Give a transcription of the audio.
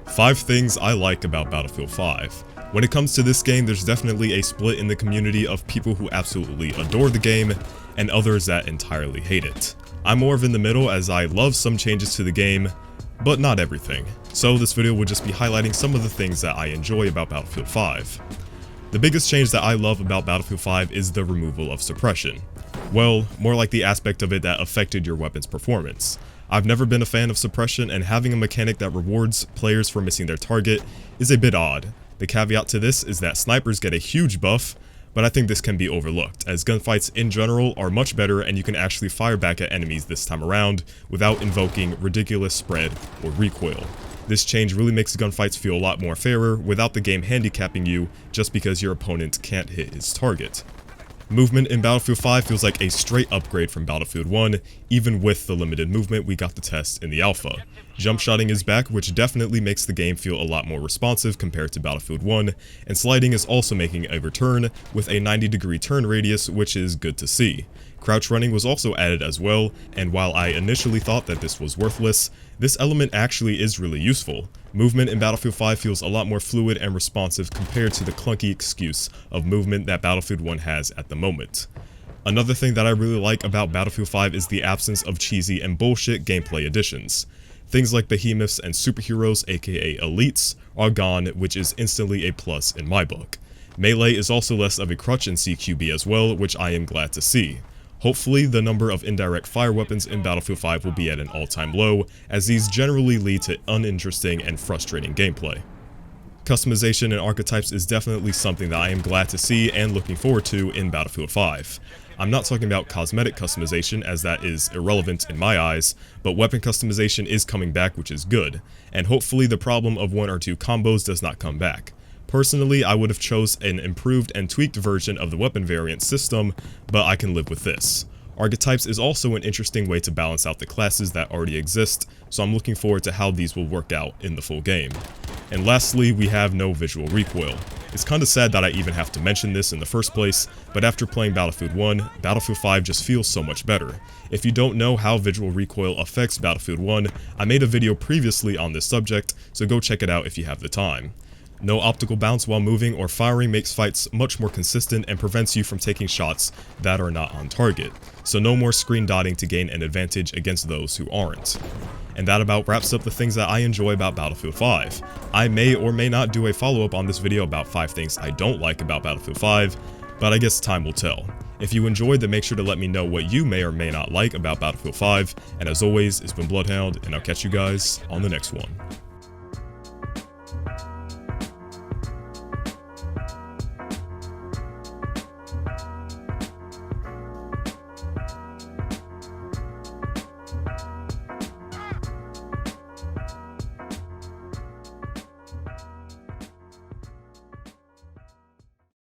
5 things I like about Battlefield 5. When it comes to this game, there's definitely a split in the community of people who absolutely adore the game, and others that entirely hate it. I'm more of in the middle as I love some changes to the game, but not everything. So this video will just be highlighting some of the things that I enjoy about Battlefield 5. The biggest change that I love about Battlefield 5 is the removal of suppression. Well, more like the aspect of it that affected your weapon's performance. I've never been a fan of suppression, and having a mechanic that rewards players for missing their target is a bit odd. The caveat to this is that snipers get a huge buff, but I think this can be overlooked, as gunfights in general are much better and you can actually fire back at enemies this time around without invoking ridiculous spread or recoil. This change really makes gunfights feel a lot more fairer without the game handicapping you just because your opponent can't hit his target. Movement in Battlefield 5 feels like a straight upgrade from Battlefield 1, even with the limited movement we got to test in the alpha. Jump shotting is back, which definitely makes the game feel a lot more responsive compared to Battlefield 1, and sliding is also making a return with a 90-degree turn radius, which is good to see. Crouch running was also added as well, and while I initially thought that this was worthless, this element actually is really useful. Movement in Battlefield 5 feels a lot more fluid and responsive compared to the clunky excuse of movement that Battlefield 1 has at the moment. Another thing that I really like about Battlefield 5 is the absence of cheesy and bullshit gameplay additions. Things like behemoths and superheroes, aka elites, are gone, which is instantly a plus in my book. Melee is also less of a crutch in CQB as well, which I am glad to see. Hopefully, the number of indirect fire weapons in Battlefield 5 will be at an all-time low, as these generally lead to uninteresting and frustrating gameplay. Customization and archetypes is definitely something that I am glad to see and looking forward to in Battlefield 5. I'm not talking about cosmetic customization, as that is irrelevant in my eyes, but weapon customization is coming back, which is good, and hopefully the problem of 1 or 2 combos does not come back. Personally, I would have chose an improved and tweaked version of the weapon variant system, but I can live with this. Archetypes is also an interesting way to balance out the classes that already exist, so I'm looking forward to how these will work out in the full game. And lastly, we have no visual recoil. It's kinda sad that I even have to mention this in the first place, but after playing Battlefield 1, Battlefield 5 just feels so much better. If you don't know how visual recoil affects Battlefield 1, I made a video previously on this subject, so go check it out if you have the time. No optical bounce while moving or firing makes fights much more consistent and prevents you from taking shots that are not on target, so no more screen dotting to gain an advantage against those who aren't. And that about wraps up the things that I enjoy about Battlefield 5. I may or may not do a follow-up on this video about 5 things I don't like about Battlefield 5, but I guess time will tell. If you enjoyed, then make sure to let me know what you may or may not like about Battlefield 5, and as always, it's been BloodHound, and I'll catch you guys on the next one.